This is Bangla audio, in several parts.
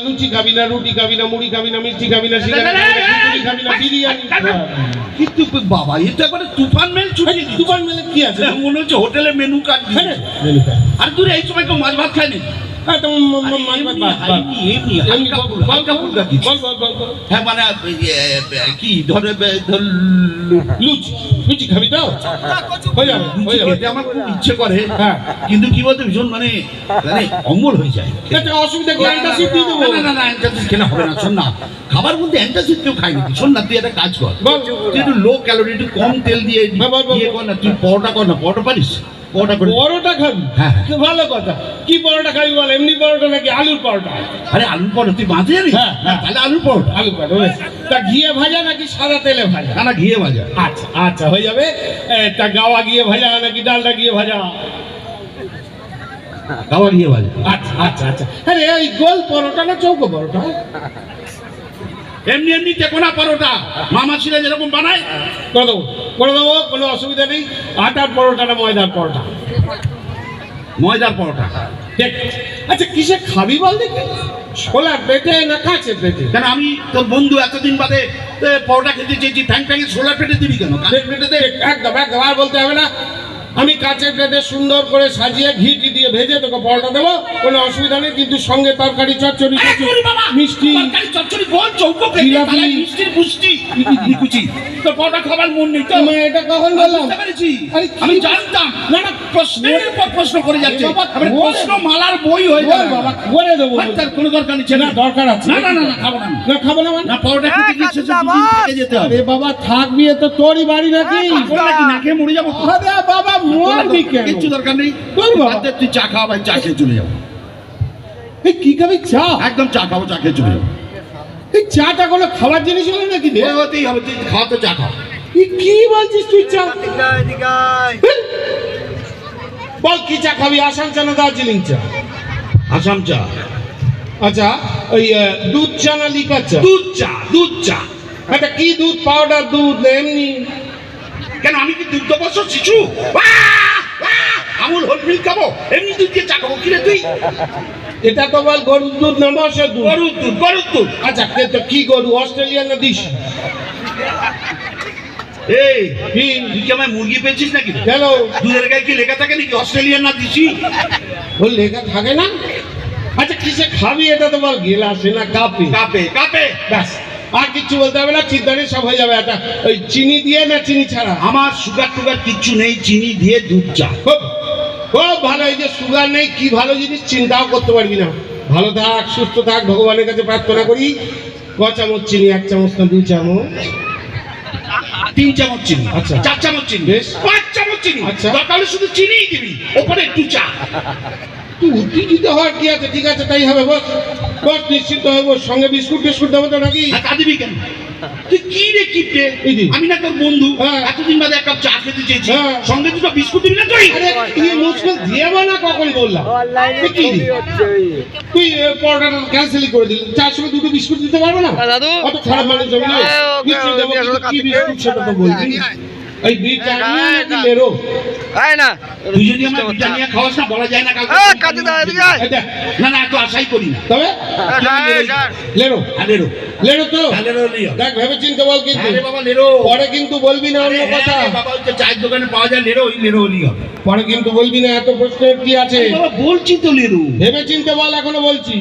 লুচি খাবি না, রুটি খাবি না, মুড়ি খাবি না, মিষ্টি খাবি না, খিচুড়ি খাবি না, বিরিয়ানি কিন্তু বাবা এ তো একবারে তুফান মেল ছুটি। তুফান মেলে কি আছে? মনে হচ্ছে হোটেলে মেনু কার্ড দিয়েছে। আর দূরে এই সময় কেউ মাছ ভাত খায়নি। হ্যাঁ মানে কি ধরে লুচি খাবি তো আমার খুব ইচ্ছে করে, কিন্তু কি বলতো ভীষণ মানে অম্বল হয়ে যায়। অসুবিধা কি? খেলে হবে না। শোন না, খাবার বলতে অ্যান্টাসিড কেউ খাই নাকি। শোন না, তুই একটা কাজ কর, তুই একটু লো ক্যালোরি, একটু কম তেল দিয়ে ইয়ে কর না। তুই পরোটা কর না। পরোটা পারিস? পরোটা খাবি? হ্যাঁ, ভালো কথা। কি পরোটা খাবি বল? এমনি পরোটা নাকি আলুর পরোটা? আরে আলুর পরোটা তুই বাঁধে জানিস? হ্যাঁ, তাহলে আলুর পরোটা। আলুর পরোটা তা ঘিয়ে ভাজা নাকি সাদা তেলে ভাজা? না, ঘিয়ে ভাজা। আচ্ছা আচ্ছা, হয়ে যাবে। তা গাওয়া ঘিয়ে ভাজা নাকি ডালটা ঘিয়ে ভাজা? গাওয়া ঘিয়ে ভাজা। আচ্ছা আচ্ছা আচ্ছা। আরে এই গোল পরোটা না চৌকো পরোটা? এমনি এমনি টেকোনা পরোটা মামাসিরা যেরকম বানায় করে দেবো, কোনো অসুবিধা নেই। আটার পরোটা না ময়দার পরোটা? ময়দার পরোটা। আচ্ছা, কিসে খাবি বল দেখি? ছোলার পেটে না কাঁচের পেটে? কেন আমি তোর বন্ধু, এতদিন বাদে পরোটা খেতে চেয়েছি, ঠ্যাং ছোলার পেটে দিবি কেন? কাঁচের পেটে দে। একদম একদম, আর বলতে হবে না। আমি কাঁচের প্লেটে সুন্দর করে সাজিয়ে ঘি দিয়ে ভেজে তোকে পরোটা দেবো, কোনো অসুবিধা নেই। কিন্তু সঙ্গে তরকারি, চচ্চড়ি, মিষ্টি, চচ্চড়ি, গোল চৌকো, মিষ্টির পুষ্টি কুচি। তো পরোটা খাবার মন নেই তো? এটা কখন বললাম? আমি জানতাম। না না, প্রশ্নের পর প্রশ্ন করে যাচ্ছে। প্রশ্ন মালার বই হয়ে যাবে বাবা। করে দেবো, তার কোনো দরকার নেই। না, দরকার আছে। না না না, খাবো না। না খাবো না মানে? না, পরোটা খেতে গিয়ে থেকে যেতে হবে। আরে বাবা, থাকবি? তো তোরই বাড়ি নাকি? না খেয়ে মরে যাবো। আরে বাবা, মরবি কেন? কিচ্ছু দরকার নেই। তুই চা খাওয়া, ভাই চা খেয়ে চলে যাবো। কি খাবি? চা? একদম চা খাবো, চা খেয়ে চলে যাবো। এই চাটা কোনো খাবার জিনিস হলো নাকি? হতেই হবে, তুই খাওয়া তো চা খাও। কি বলছিস তুই? চা বল, কি চা খাবি? আসাম চা না দার্জিলিং চা? আসাম চা। আচ্ছা, ওই দুধ চা না লিকার চা? দুধ চা। দুধ চা। আচ্ছা, কি দুধ? পাউডার দুধ না এমনি? কেন আমি কি দুগ্ধবর্ষ শিশু? আমুল হোল মিল্ক খাবো? এমনি দুধ দিয়ে চা খাবো? কিরে তুই? এটা তো বল গরুর দুধ না মোষের দুধ? গরুর দুধ। গরুর দুধ। আচ্ছা, তো কি গরু? অস্ট্রেলিয়ান না দেশি? এই তুই কি আমায় মুরগি পেয়েছিস নাকি? কেন? দুধের গায়ে কি লেখা থাকে নাকি অস্ট্রেলিয়ান না দেশি? ওই লেখা থাকে না? আচ্ছা, কিসে খাবি এটা তো বল? গেলাসে না কাপে? কাপে। কাপে। ব্যাস, আর কিচ্ছু বলতে হবে না। চিন্তানি সব হয়ে যাবে। এটা ওই চিনি দিয়ে না চিনি ছাড়া? আমার সুগার টুগার কিচ্ছু নেই, চিনি দিয়ে দুধ চা। খুব ভালো। এই যে সুগার নেই, কি ভালো জিনিস, চিন্তাও করতে পারবি না। ভালো থাক, সুস্থ থাক, ভগবানের কাছে প্রার্থনা করি। ক চামচ চিনি? 1 চামচ না 2 চামচ? 3 চামচ চিনি। আচ্ছা। 4 চামচ চিনি। বেশ। 5 চামচ চিনি। আচ্ছা। তাহলে শুধু চিনিই দিবি, ওপরে একটু চা। তুই উত্তেজিত হওয়ার কি আছে? ঠিক আছে, তাই হবে। বস বস, নিশ্চিন্ত হয়ে বস। সঙ্গে বিস্কুট টিস্কুট দেবো তো নাকি? তা দিবি কেন? তুই কি রে কিপটে? আমি না তোর বন্ধু, এতদিন বাদে এক কাপ চা খেতে চেয়েছি, সঙ্গে দুটো বিস্কুট দিবি না তুই? আরে তুই মুশকিল দিয়ে না, কখন বললাম? তুই পরোটাটা ক্যান্সেল করে দিলি, চার সঙ্গে দুটো বিস্কুট দিতে পারবে না? অত খারাপ মানুষ আমি নই। নিশ্চয়ই দেবো, কি বিস্কুট সেটা তো বলবি। এই ব্রিটানিয়া নাকি লেরো? না, তুই যদি আমার ব্রিটানিয়া খাওয়াস না, বলা যায় না কালকে। না না, এত আশাই করি না। তবে লেরো? লেরো। লেরো তো? লেরো লিও। দেখ, ভেবে চিন্তে বল কিন্তু। আরে বাবা, লেরো। পরে কিন্তু বলবি না অন্য কথা। বাবা, ওই চায়ের দোকানে পাওয়া যায় লেরো, ওই লেরো লিও। পরে কিন্তু বলবি না এত প্রশ্নের কি আছে। বাবা বলছি তো লেরো। ভেবে চিন্তে বল, এখনো বলছি।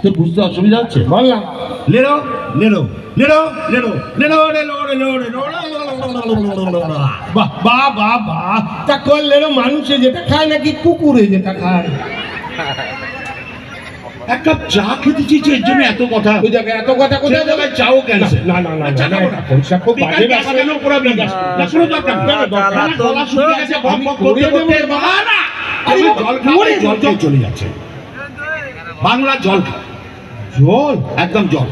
তোর বুঝতে অসুবিধা হচ্ছে? বললাম লেরো লেরো লেরো লেরো লেরো লেরো লেরো লেরো। বাহ বাহ বাহ বাহ। তা কল লেরো মানুষে যেটা খায় নাকি কুকুরে যেটা খায়? এক কাপ চা খেতে চেয়েছি, এর জন্য এত কথা। ওই জায়গায় এত কথা কোথায় যাবে? চাও ক্যান্সেল। না না না না, পয়সা খুব বাজে ব্যাপার। কেন করাবি না? কোনো দরকার নেই। গলা শুকিয়ে গেছে, বক বক করতে করতে। না, আমি জল খাই, জল খেয়ে চলে যাচ্ছে। বাংলা জল খা। জল? একদম জল।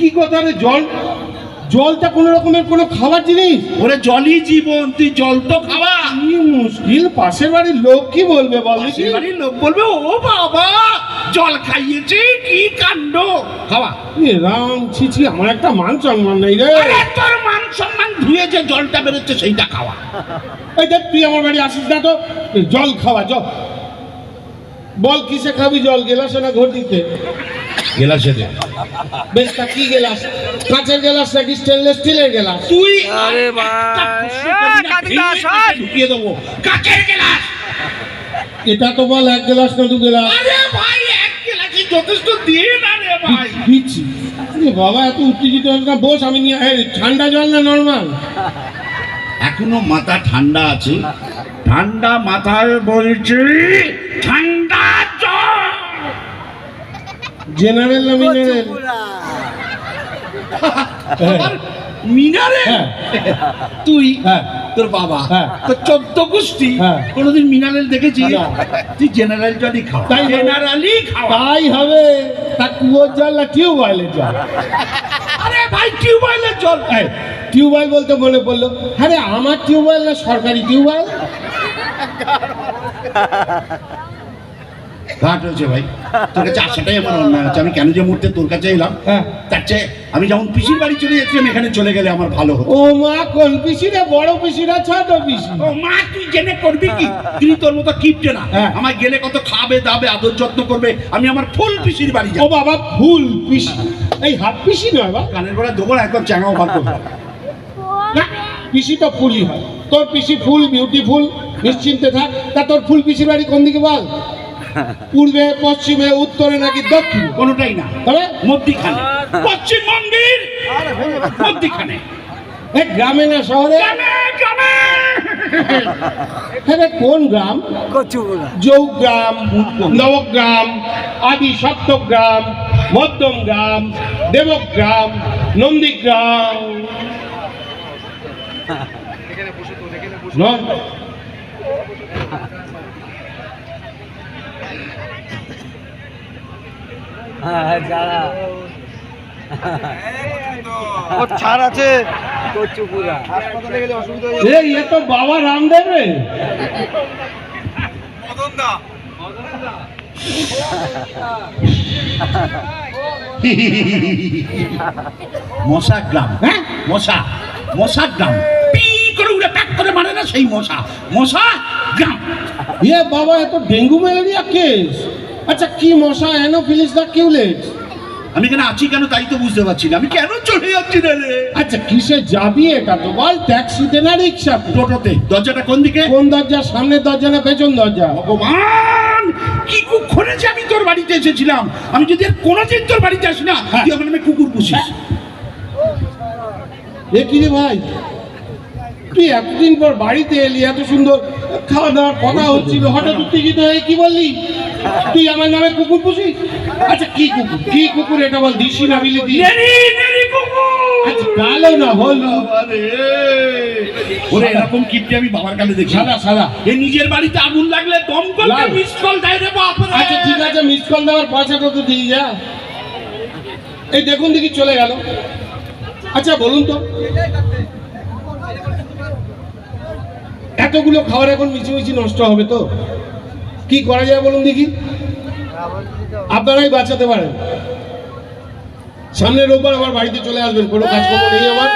কি কথা রে? জল? জলটা কোন রকমের কোনো খাবার জিনিস? ওরে জলই জীবন, তুই জল তো খাওয়া। কি মুশকিল, পাশের বাড়ির লোক কি বলবে বল? পাশের বাড়ির লোক বলবে, ও বাবা জল খাইয়েছে, কি কাণ্ড। খাওয়া। রাম, ছি ছি, আমার একটা মান সম্মান নেই রে। তোর মান সম্মান ধুয়ে যে জলটা বেরোচ্ছে সেইটা খাওয়া। এই দেখ, তুই আমার বাড়ি আসিস না তো, জল খাওয়া। জল বল কিসে খাবি জল, গেলাসে না ঘটিতে? গেলাসে দে। বেশ, তা কি গেলাস? কাঁচের গেলাস নাকি স্টেনলেস স্টিলের গেলাস? তুই আরে ঢুকিয়ে দেবো কাকের গেলাস। এটা তো বল এক গেলাস না দু গেলাস? আরে ভাই এক গেলাসই যথেষ্ট দিয়ে না রে ভাই। দিচ্ছি। বাবা এত উত্তেজিত হস না, বস আমি নিয়ে। ঠান্ডা জল না নর্মাল? এখনো মাথা ঠান্ডা আছে, ঠান্ডা মাথায় বলছি ঠান্ডা জল। জেনারেল না মিনারেল? মিনারেল? হ্যাঁ। তুই হ্যাঁ। তোর বাবা হ্যাঁ। তোর 14 গোষ্ঠী হ্যাঁ। কোনোদিন মিনারেল দেখেছিস? না। তুই জেনারেল জলই খাওয়া। তাই হবে। জেনারেলি খাওয়া। তাই হবে। তা কুয়োর জল না টিউবওয়েলের জল? আরে ভাই টিউবওয়েলের জল। টিউবওয়েল বলতে মনে পড়লো, আরে আমার টিউবওয়েল না সরকারি টিউবওয়েল? ঘাট হয়েছে ভাই, তোর কাছে আসাটাই আমার অন্যায় হচ্ছে। আমি কেন যে মুহূর্তে তোর কাছে এলাম, হ্যাঁ। তার চেয়ে আমি যেমন পিসির বাড়ি চলে যাচ্ছিলাম, এখানে চলে গেলে আমার ভালো হতো। ও মা, কোন পিসিরা? বড় পিসিরা ছোট পিসি? ও মা, তুই জেনে করবি কি? তুই তোর মতো কিপটে না। হ্যাঁ। আমার গেলে কত খাবে দাবে, আদর যত্ন করবে। আমি আমার ফুল পিসির বাড়ি ও যাবো। বাবা, ফুল পিসি? এই হাফ পিসি নয় বা? কানের গোড়া দেবো না, একদম চ্যাঙাও ভাগ করবো। না, পিসি তো ফুলই হয়। তোর পিসি ফুল, বিউটিফুল, নিশ্চিন্তে থাক। তা তোর ফুল পিসির বাড়ি কোন দিকে বল? পূর্বে, পশ্চিমে, উত্তরে নাকি দক্ষিণে? কোনোটাই না, তবে মধ্যিখানে। পশ্চিমবঙ্গের মধ্যিখানে। গ্রামে না শহরে? গ্রামে, গ্রামে। হ্যাঁ, কোন গ্রাম? যৌগ্রাম, নবগ্রাম, আদি সপ্তগ্রাম, মধ্যমগ্রাম, দেবগ্রাম, নন্দীগ্রাম নয়? ছাড় আছে কচুপুরা হাসপাতালে গেলে অসুবিধা হয়ে এই, এ তো বাবা রামদেব রে। মশা গ্রাম। হ্যাঁ? মশা, মশা গ্রাম। পি করে উড়ে প্যাক করে মারে না সেই মশা, মশা গ্রাম। এ বাবা, এত ডেঙ্গু ম্যালেরিয়া কেস। আচ্ছা, কি মশা? অ্যানোফিলিস না কিউলেট? আমি এখানে আছি কেন তাই তো বুঝতে পারছি না। আমি কেন চলে যাচ্ছি না রে? আচ্ছা, কিসে যাবি এটা তো বল? ট্যাক্সিতে না রিক্সাতে? টোটোতে। দরজাটা কোন দিকে? কোন দরজা? সামনের দরজা না পেছন দরজা? ভগবান, কি কুক্ষণে যে আমি তোর বাড়িতে এসেছিলাম। আমি যদি আর কোনোদিন তোর বাড়িতে আসি না, তুই আমার নামে কুকুর পুষিস। এ কি রে ভাই, তুই এতদিন পর বাড়িতে এলি, এত সুন্দর খাওয়া দাওয়ার কথা হচ্ছিল, হঠাৎ উত্তেজিত হয়ে কি বললি? তুই আমার নামে কুকুর পুষিস? আচ্ছা, কি কুকুর? কি কুকুর এটা বল? দিশি না বিলিতি? নেরি, নেরি কুকুর। আচ্ছা, কালো না হলুদ? বাবারে, ওরে এরকম কিপটে আমি বাবার কালে দেখি। সাদা সাদা? এ নিজের বাড়িতে আগুন লাগলে দমকল লাল। মিস কল দেয় রে বাপ রে। আচ্ছা, ঠিক আছে, মিস কল দেওয়ার পয়সাটা তো দিয়ে যা। এই দেখুন দেখি চলে গেল। আচ্ছা বলুন তো, এতগুলো খাবার এখন মিছিমিছি নষ্ট হবে তো? কি করা যায় বলুন দেখি? আপনারাই বাঁচাতে পারেন। সামনের রোববার আমার বাড়িতে চলে আসবেন, কোনো কাজকর্ম নেই আমার।